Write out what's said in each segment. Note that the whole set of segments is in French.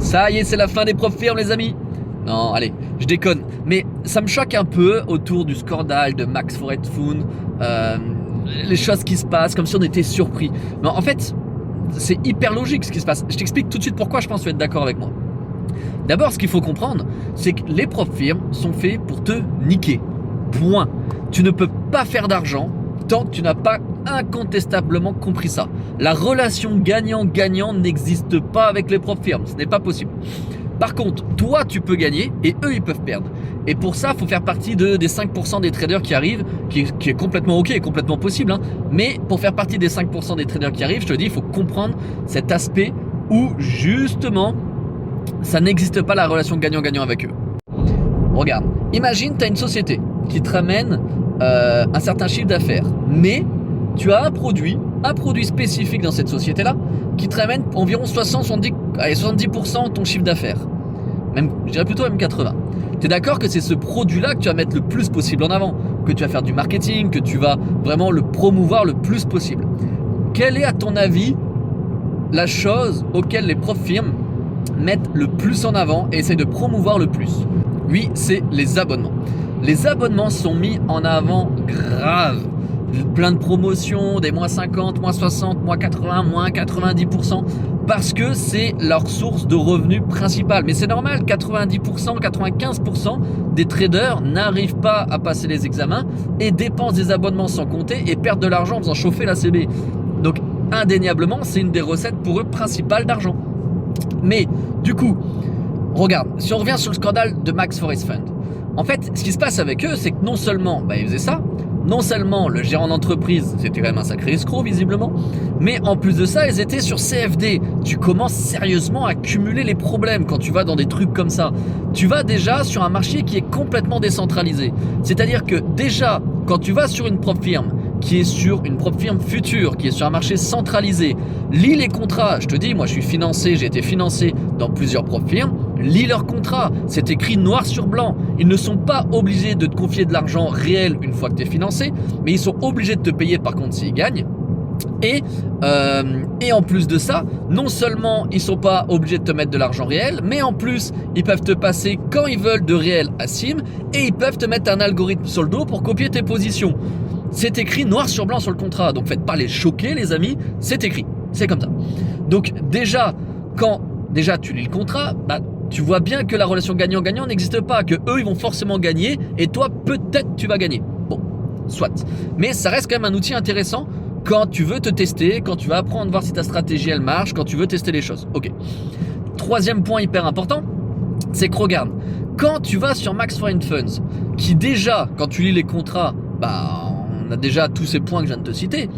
Ça y est, c'est la fin des prop firmes, les amis. Non, allez, je déconne. Mais ça me choque un peu autour du scandale de Max Forest Fund, les choses qui se passent, comme si on était surpris. Mais en fait, c'est hyper logique ce qui se passe. Je t'explique tout de suite pourquoi je pense que tu vas être d'accord avec moi. D'abord, ce qu'il faut comprendre, c'est que les prop firmes sont faits pour te niquer. Point. Tu ne peux pas faire d'argent tant que tu n'as pas incontestablement compris ça. La relation gagnant-gagnant n'existe pas avec les prop firmes. Ce n'est pas possible. Par contre, toi, tu peux gagner et eux, ils peuvent perdre. Et pour ça, il faut faire partie des 5% des traders qui arrivent, qui est complètement ok, complètement possible. Hein. Mais pour faire partie des 5% des traders qui arrivent, je te dis, il faut comprendre cet aspect où, justement, ça n'existe pas la relation gagnant-gagnant avec eux. Regarde, imagine, tu as une société qui te ramène un certain chiffre d'affaires. Mais tu as un produit spécifique dans cette société-là qui te ramène environ 70% de ton chiffre d'affaires. Même, je dirais plutôt même 80. Tu es d'accord que c'est ce produit-là que tu vas mettre le plus possible en avant, que tu vas faire du marketing, que tu vas vraiment le promouvoir le plus possible. Quelle est à ton avis la chose auquel les prop firmes mettent le plus en avant et essayent de promouvoir le plus? Oui, c'est les abonnements. Les abonnements sont mis en avant grave. Plein de promotions, des moins 50, moins 60, moins 80, moins 90%, parce que c'est leur source de revenus principale. Mais c'est normal, 90%, 95% des traders n'arrivent pas à passer les examens et dépensent des abonnements sans compter et perdent de l'argent en faisant chauffer la CB. Donc indéniablement, c'est une des recettes pour eux principales d'argent. Mais du coup, regarde, si on revient sur le scandale de Max Forest Fund, en fait, ce qui se passe avec eux, c'est que non seulement ils faisaient ça, non seulement le gérant d'entreprise, c'était quand même un sacré escroc visiblement, mais en plus de ça, ils étaient sur CFD. Tu commences sérieusement à cumuler les problèmes quand tu vas dans des trucs comme ça. Tu vas déjà sur un marché qui est complètement décentralisé. C'est-à-dire que déjà, quand tu vas sur une prop firme, qui est sur une prop firme future, qui est sur un marché centralisé, lis les contrats. Je te dis, moi je suis financé, j'ai été financé dans plusieurs prop firmes. Lis leurs contrats, c'est écrit noir sur blanc. Ils ne sont pas obligés de te confier de l'argent réel une fois que tu es financé, mais ils sont obligés de te payer par contre s'ils gagnent. Et en plus de ça, non seulement ils ne sont pas obligés de te mettre de l'argent réel, mais en plus ils peuvent te passer quand ils veulent de réel à SIM et ils peuvent te mettre un algorithme sur le dos pour copier tes positions. C'est écrit noir sur blanc sur le contrat, donc faites pas les choquer les amis, c'est écrit, c'est comme ça. Donc déjà, quand tu lis le contrat, tu vois bien que la relation gagnant-gagnant n'existe pas, que eux ils vont forcément gagner et toi peut-être tu vas gagner. Bon, soit. Mais ça reste quand même un outil intéressant quand tu veux te tester, quand tu vas apprendre à voir si ta stratégie elle marche, quand tu veux tester les choses. Ok. Troisième point hyper important, c'est que regarde, quand tu vas sur Max Forest Funds, qui déjà, quand tu lis les contrats, on a déjà tous ces points que je viens de te citer,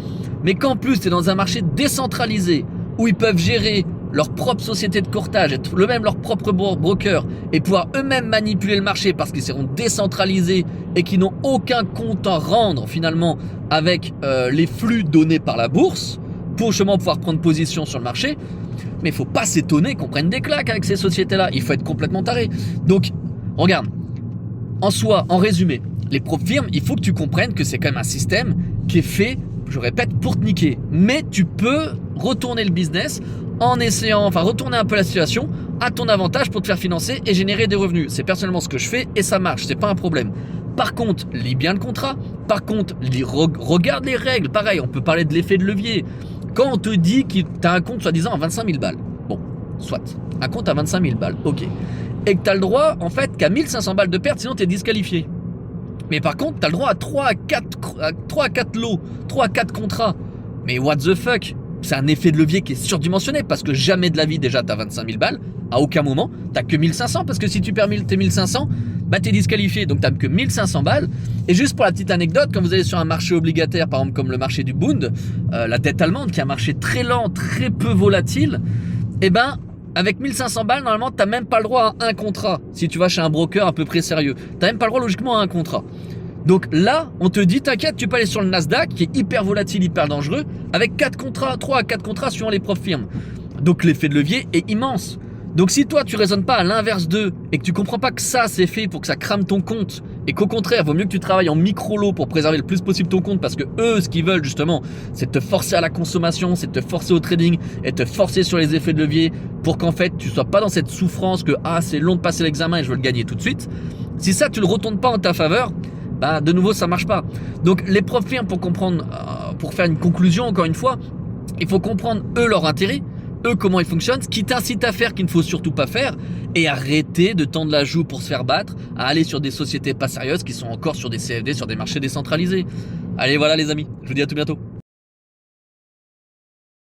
mais qu'en plus tu es dans un marché décentralisé où ils peuvent gérer leur propre société de courtage, être eux-mêmes leur propre broker et pouvoir eux-mêmes manipuler le marché parce qu'ils seront décentralisés et qui n'ont aucun compte à rendre finalement avec les flux donnés par la bourse pour justement pouvoir prendre position sur le marché. Mais il ne faut pas s'étonner qu'on prenne des claques avec ces sociétés-là. Il faut être complètement taré. Donc, regarde, en soi, en résumé, les prop firmes, il faut que tu comprennes que c'est quand même un système qui est fait, je répète, pour te niquer. Mais tu peux retourner le business en essayant, retourner un peu la situation à ton avantage pour te faire financer et générer des revenus. C'est personnellement ce que je fais et ça marche, c'est pas un problème. Par contre, lis bien le contrat. Par contre, regarde les règles. Pareil, on peut parler de l'effet de levier. Quand on te dit que tu as un compte soi-disant à 25 000 balles, bon, soit, un compte à 25 000 balles, ok. Et que tu as le droit, en fait, qu'à 1500 balles de perte, sinon tu es disqualifié. Mais par contre, tu as le droit à 3 à 4 lots, 3 à 4 contrats. Mais what the fuck? C'est un effet de levier qui est surdimensionné parce que jamais de la vie déjà tu as 25 000 balles, à aucun moment, tu que 1500 parce que si tu perds tes 1500, tu es disqualifié, donc tu que 1500 balles. Et juste pour la petite anecdote, quand vous allez sur un marché obligataire, par exemple comme le marché du Bund, la dette allemande qui est un marché très lent, très peu volatile, avec 1500 balles, normalement, tu n'as même pas le droit à un contrat si tu vas chez un broker à peu près sérieux. Tu n'as même pas le droit logiquement à un contrat. Donc là, on te dit, t'inquiète, tu peux aller sur le Nasdaq, qui est hyper volatile, hyper dangereux, avec 4 contrats, 3 à 4 contrats suivant les prop firmes. Donc l'effet de levier est immense. Donc si toi tu raisonnes pas à l'inverse d'eux et que tu comprends pas que ça c'est fait pour que ça crame ton compte et qu'au contraire vaut mieux que tu travailles en micro-lot pour préserver le plus possible ton compte parce que eux ce qu'ils veulent justement c'est de te forcer à la consommation, c'est de te forcer au trading et de te forcer sur les effets de levier pour qu'en fait tu sois pas dans cette souffrance que ah c'est long de passer l'examen et je veux le gagner tout de suite. Si ça tu le retournes pas en ta faveur, bah de nouveau ça marche pas. Donc les profs firmes pour comprendre, pour faire une conclusion encore une fois, il faut comprendre eux leur intérêt, eux comment ils fonctionnent, ce qui t'incite à faire qu'il ne faut surtout pas faire et arrêter de tendre la joue pour se faire battre, à aller sur des sociétés pas sérieuses qui sont encore sur des CFD, sur des marchés décentralisés. Allez voilà les amis, je vous dis à tout bientôt.